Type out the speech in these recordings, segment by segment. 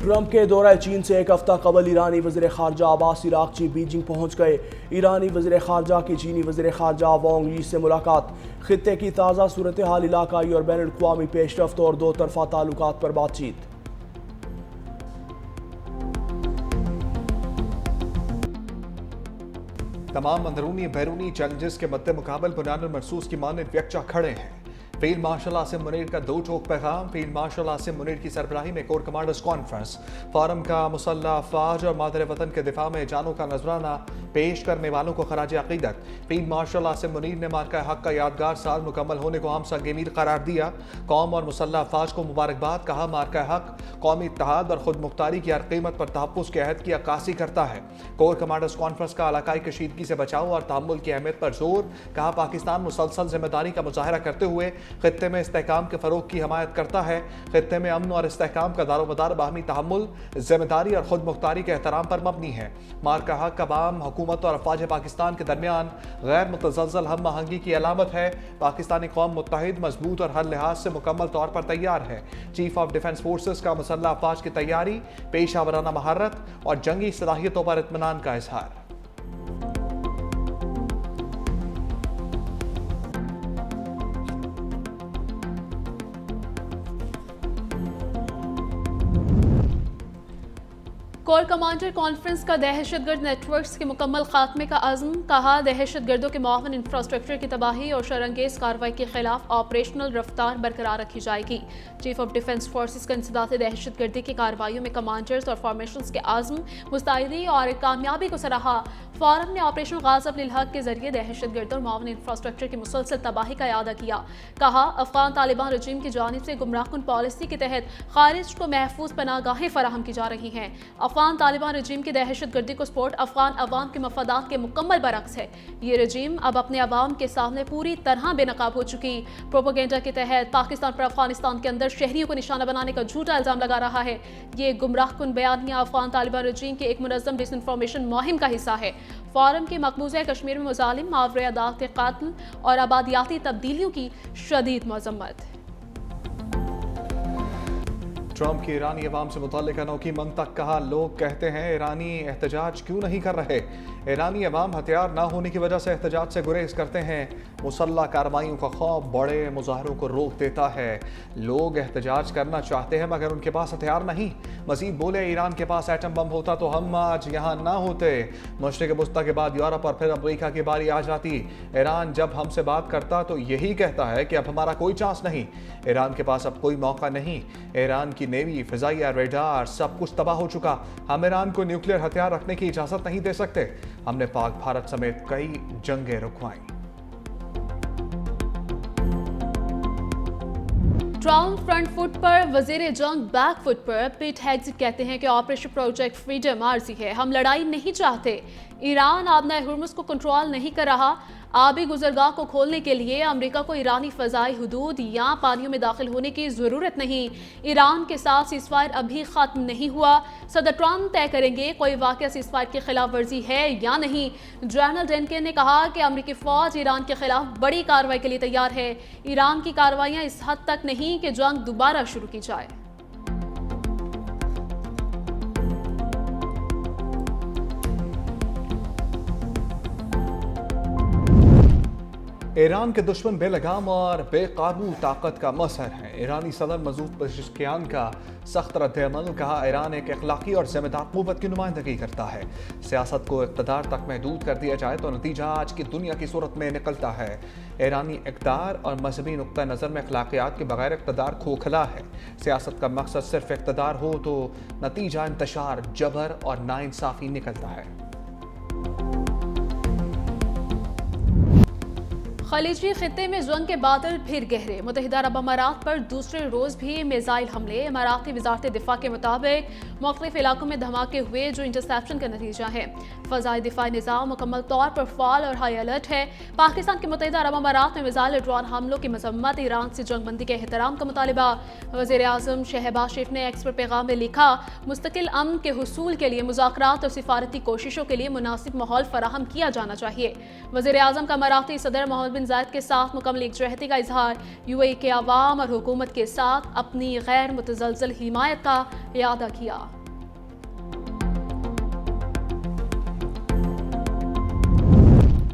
Trump کے دورہ چین سے ایک ہفتہ قبل ایرانی وزیر خارجہ عباس عراقچی بیجنگ پہنچ گئے۔ ایرانی وزیر خارجہ کی چینی وزیر خارجہ وانگ یی سے ملاقات، خطے کی تازہ صورتحال، علاقائی اور بین الاقوامی پیش رفت اور دو طرفہ تعلقات پر بات چیت۔ تمام اندرونی بیرونی چیلنجز کے مد مقابل بنیان المرصوص کی مانند یکجا کھڑے ہیں۔ فیلڈ مارشل عاصم منیر کا دو ٹوک پیغام۔ فیلڈ مارشل عاصم منیر کی سربراہی میں کور کمانڈرز کانفرنس، فورم کا مسلح افواج اور مادر وطن کے دفاع میں جانوں کا نذرانہ پیش کرنے والوں کو خراج عقیدت۔ فیلڈ مارشل عاصم منیر نے مارکہ حق کا یادگار سال مکمل ہونے کو ہم سنگ میل قرار دیا۔ قوم اور مسلح افواج کو مبارکباد، کہا مارکہ حق قومی اتحاد اور خود مختاری کی ہر قیمت پر تحفظ کے عہد کی عکاسی کرتا ہے۔ کور کمانڈرز کانفرنس کا علاقائی کشیدگی سے بچاؤ اور تحمل کی اہمیت پر زور، کہا پاکستان مسلسل ذمہ داری کا مظاہرہ کرتے ہوئے خطے میں استحکام کے فروغ کی حمایت کرتا ہے۔ خطے میں امن اور استحکام کا دار و مدار باہمی تحمل، ذمہ داری اور خود مختاری کے احترام پر مبنی ہے۔ مارکہ حق عوام، حکومت اور افواج پاکستان کے درمیان غیر متزلزل ہم آہنگی کی علامت ہے۔ پاکستانی قوم متحد، مضبوط اور ہر لحاظ سے مکمل طور پر تیار ہے۔ چیف آف ڈیفنس فورسز کا مسلح افواج کی تیاری، پیشہ ورانہ مہارت اور جنگی صلاحیتوں پر اطمینان کا اظہار۔ کور کمانڈر کانفرنس کا دہشت گرد نیٹ ورکس کے مکمل خاتمے کا عزم، کہا دہشت گردوں کے معاون انفراسٹرکچر کی تباہی اور شرانگیز کارروائی کے خلاف آپریشنل رفتار برقرار رکھی جائے گی۔ چیف آف ڈیفنس فورسز کا انسداد دہشت گردی کی کارروائیوں میں کمانڈرز اور فارمیشنز کے عزم، مستعدی اور کامیابی کو سراہا۔ فورم نے آپریشن غاضب للحق کے ذریعے دہشت گردوں اور معاون انفراسٹرکچر کی مسلسل تباہی کا اعادہ کیا، کہا افغان طالبان رجیم کی جانب سے گمراہ کن پالیسی کے تحت خارج کو محفوظ پناہ گاہیں فراہم کی جا رہی ہیں۔ افغان طالبان رجیم کی دہشت گردی کو سپورٹ افغان عوام کے مفادات کے مکمل برعکس ہے۔ یہ رجیم اب اپنے عوام کے سامنے پوری طرح بے نقاب ہو چکی پروپیگنڈا کے تحت پاکستان پر افغانستان کے اندر شہریوں کو نشانہ بنانے کا جھوٹا الزام لگا رہا ہے۔ یہ گمراہ کن بیانیہ افغان طالبان رجیم کے ایک منظم ڈس انفارمیشن مہم کا حصہ ہے۔ فورم کے مقبوضہ کشمیر میں مظالم، ماورا عدالت قتل اور آبادیاتی تبدیلیوں کی شدید مذمت۔ ٹرمپ کی ایرانی عوام سے متعلق انوکھی منطق، کہا لوگ کہتے ہیں ایرانی احتجاج کیوں نہیں کر رہے، ایرانی عوام ہتھیار نہ ہونے کی وجہ سے احتجاج سے گریز کرتے ہیں۔ مسلح کارروائیوں کا خوف بڑے مظاہروں کو روک دیتا ہے۔ لوگ احتجاج کرنا چاہتے ہیں مگر ان کے پاس ہتھیار نہیں۔ مزید بولے ایران کے پاس ایٹم بم ہوتا تو ہم آج یہاں نہ ہوتے۔ مشرق وسطیٰ کے بعد یورپ اور پھر امریکہ کی باری آ جاتی۔ ایران جب ہم سے بات کرتا تو یہی کہتا ہے کہ اب ہمارا کوئی چانس نہیں، ایران کے پاس اب کوئی موقع نہیں، ایران کی نیوی، فضائیہ، ریڈار سب کچھ تباہ ہو چکا، ہم ایران کو نیوکلیر ہتھیار رکھنے کی اجازت نہیں دے سکتے۔ ہم نے پاک بھارت سمیت کئی جنگیں رکوائیں۔ ٹرمپ فرنٹ فٹ پر، وزیر جنگ بیک فٹ پر۔ پیٹ ہیگزٹ کہتے ہیں کہ آپریشن پروجیکٹ فریڈم عارضی ہے، ہم لڑائی نہیں چاہتے۔ ایران آبنائے ہرمز کو کنٹرول نہیں کر رہا۔ آبی گزرگاہ کو کھولنے کے لیے امریکہ کو ایرانی فضائی حدود یا پانیوں میں داخل ہونے کی ضرورت نہیں۔ ایران کے ساتھ سیز فائر ابھی ختم نہیں ہوا، صدر ٹرمپ طے کریں گے کوئی واقعہ سیز فائر کی خلاف ورزی ہے یا نہیں۔ جنرل ڈینکن نے کہا کہ امریکی فوج ایران کے خلاف بڑی کارروائی کے لیے تیار ہے۔ ایران کی کارروائیاں اس حد تک نہیں کہ جنگ دوبارہ شروع کی جائے۔ ایران کے دشمن بے لگام اور بے قابو طاقت کا مظہر ہے۔ ایرانی صدر مسعود پزشکیان کا سخت رد عمل، کہا ایران ایک اخلاقی اور ذمہ دار قوت کی نمائندگی کرتا ہے، سیاست کو اقتدار تک محدود کر دیا جائے تو نتیجہ آج کی دنیا کی صورت میں نکلتا ہے۔ ایرانی اقدار اور مذہبی نقطہ نظر میں اخلاقیات کے بغیر اقتدار کھوکھلا ہے۔ سیاست کا مقصد صرف اقتدار ہو تو نتیجہ انتشار، جبر اور ناانصافی نکلتا ہے۔ خلیجی خطے میں جنگ کے بادل پھر گہرے، متحدہ عرب امارات پر دوسرے روز بھی میزائل حملے۔ اماراتی وزارت دفاع کے مطابق مختلف علاقوں میں دھماکے ہوئے جو انٹرسیپشن کا نتیجہ ہے۔ فضائی دفاعی نظام مکمل طور پر فعال اور ہائی الرٹ ہے۔ پاکستان کے متحدہ عرب امارات میں میزائل ڈرون حملوں کی مذمت، ایران سے جنگ بندی کے احترام کا مطالبہ۔ وزیر اعظم شہباز شریف نے ایکس پر پیغام میں لکھا، مستقل امن کے حصول کے لیے مذاکرات اور سفارتی کوششوں کے لیے مناسب ماحول فراہم کیا جانا چاہیے۔ وزیر اعظم کا اماراتی صدر محمد بن زائد کے ساتھ مکمل یکجہتی کا اظہار، UAE کے عوام اور حکومت کے ساتھ اپنی غیر متزلزل حمایت کا اعادہ کیا۔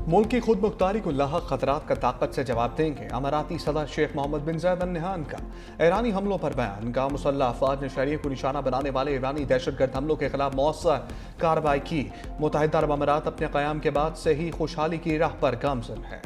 ملک کی خود مختاری کو لاحق خطرات کا طاقت سے جواب دیں گے، اماراتی صدر شیخ محمد بن زائد ال نہیان کا ایرانی حملوں پر بیان، کہا مسلح افواج نے شہریوں کو نشانہ بنانے والے ایرانی دہشت گرد حملوں کے خلاف مؤثر کارروائی کی۔ متحدہ عرب امارات اپنے قیام کے بعد سے ہی خوشحالی کی راہ پر گامزن ہے۔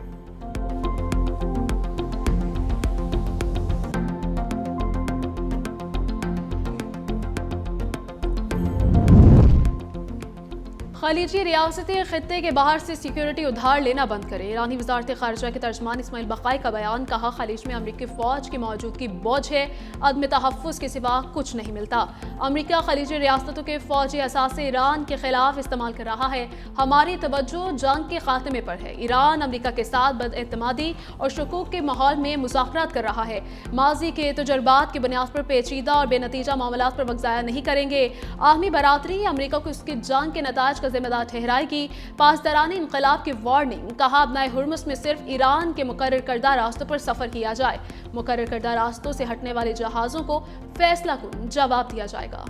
خلیجی ریاستیں خطے کے باہر سے سیکیورٹی ادھار لینا بند کریں، ایرانی وزارت خارجہ کے ترجمان اسماعیل بقائی کا بیان، کہا خلیج میں امریکی فوج کی موجودگی بوجھ ہے، عدم تحفظ کے سوا کچھ نہیں ملتا۔ امریکہ خلیجی ریاستوں کے فوجی اثاثے ایران کے خلاف استعمال کر رہا ہے، ہماری توجہ جنگ کے خاتمے پر ہے۔ ایران امریکہ کے ساتھ بداعتمادی اور شکوک کے ماحول میں مذاکرات کر رہا ہے، ماضی کے تجربات کی بنیاد پر پیچیدہ اور بے نتیجہ معاملات پر وقت ضائع نہیں کریں گے۔ عالمی برادری امریکہ کو اس کی جنگ کے نتائج کا ذمہ دار ٹھہرائے گی۔ پاسدارانہ انقلاب کی وارننگ، کہا ابنائے ہرمز میں صرف ایران کے مقرر کردہ راستوں پر سفر کیا جائے، مقرر کردہ راستوں سے ہٹنے والے جہازوں کو فیصلہ کن جواب دیا جائے گا۔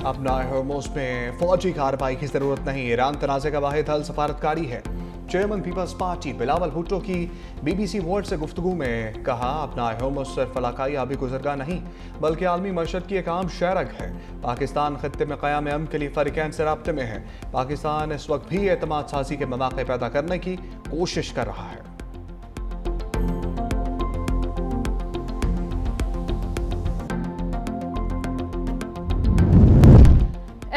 ابنائے ہرمز میں فوجی کارروائی کی ضرورت نہیں، ایران تنازع کا واحد حل سفارتکاری ہے۔ چیئرمین پیپلز پارٹی بلاول بھٹو کی BBC ورلڈ سے گفتگو میں کہا، ابنائے ہرمز صرف علاقائی آبی گزرگاہ نہیں بلکہ عالمی معیشت کی ایک عام شہرگ ہے۔ پاکستان خطے میں قیام امن کے لیے فریقین سے رابطے میں ہے۔ پاکستان اس وقت بھی اعتماد سازی کے مواقع پیدا کرنے کی کوشش کر رہا ہے۔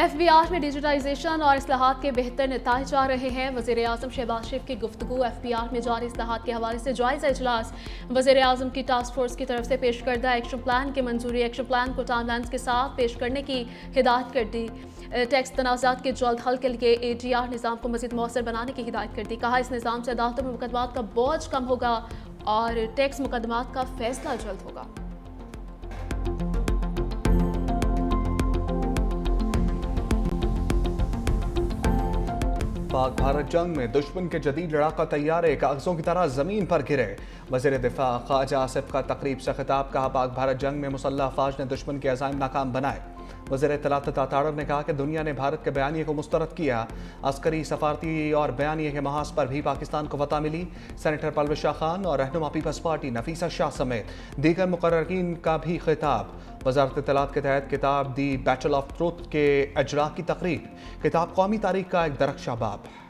FBR میں ڈیجیٹائزیشن اور اصلاحات کے بہتر نتائج آ رہے ہیں۔ وزیر اعظم شہباز شریف کی گفتگو FBR میں جاری اصلاحات کے حوالے سے جائزہ اجلاس، وزیر اعظم کی ٹاسک فورس کی طرف سے پیش کردہ ایکشن پلان کی منظوری، ایکشن پلان کو ٹائم لائنز کے ساتھ پیش کرنے کی ہدایت کر دی۔ ٹیکس تنازعات کے جلد حل کے لیے ADR نظام کو مزید مؤثر بنانے کی ہدایت کر دی، کہا اس نظام سے عدالتوں میں مقدمات کا بوجھ کم ہوگا اور ٹیکس مقدمات کا فیصلہ جلد ہوگا۔ پاک بھارت جنگ میں دشمن کے جدید لڑاکا طیارے کاغذوں کی طرح زمین پر گرے، وزیر دفاع خواجہ آصف کا تقریب سے خطاب، کہا پاک بھارت جنگ میں مسلح افواج نے دشمن کے عزائم ناکام بنائے۔ وزیر اطلاعات عطا نے کہا کہ دنیا نے بھارت کے بیانیے کو مسترد کیا، عسکری، سفارتی اور بیانیے کے محاذ پر بھی پاکستان کو فتح ملی۔ سینیٹر پرویز شاہ خان اور رہنما پیپلز پارٹی نفیسہ شاہ سمیت دیگر مقررین کا بھی خطاب۔ وزارت اطلاعات کے تحت کتاب دی بیٹل آف ٹروتھ کے اجرا کی تقریب، کتاب قومی تاریخ کا ایک درخشاں باب ہے۔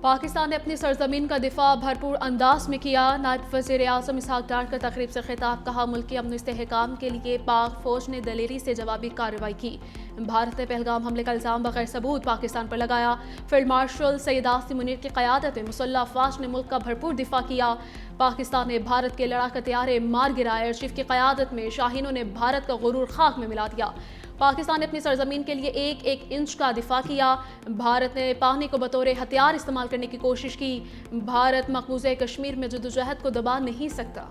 پاکستان نے اپنی سرزمین کا دفاع بھرپور انداز میں کیا، نائب وزیر اعظم اسحاق ڈار کا تقریب سے خطاب، کہا ملکی امن و استحکام کے لیے پاک فوج نے دلیری سے جوابی کارروائی کی۔ بھارت نے پہلگام حملے کا الزام بغیر ثبوت پاکستان پر لگایا، فیلڈ مارشل سید آصف منیر کی قیادت میں مسلح افواج نے ملک کا بھرپور دفاع کیا۔ پاکستان نے بھارت کے لڑاکا طیارے مار گرائے، ایئر چیف کی قیادت میں شاہینوں نے بھارت کا غرور خاک میں ملا دیا۔ پاکستان نے اپنی سرزمین کے لیے ایک ایک انچ کا دفاع کیا۔ بھارت نے پانی کو بطور ہتھیار استعمال کرنے کی کوشش کی۔ بھارت مقبوضہ کشمیر میں جدوجہد کو دبا نہیں سکتا۔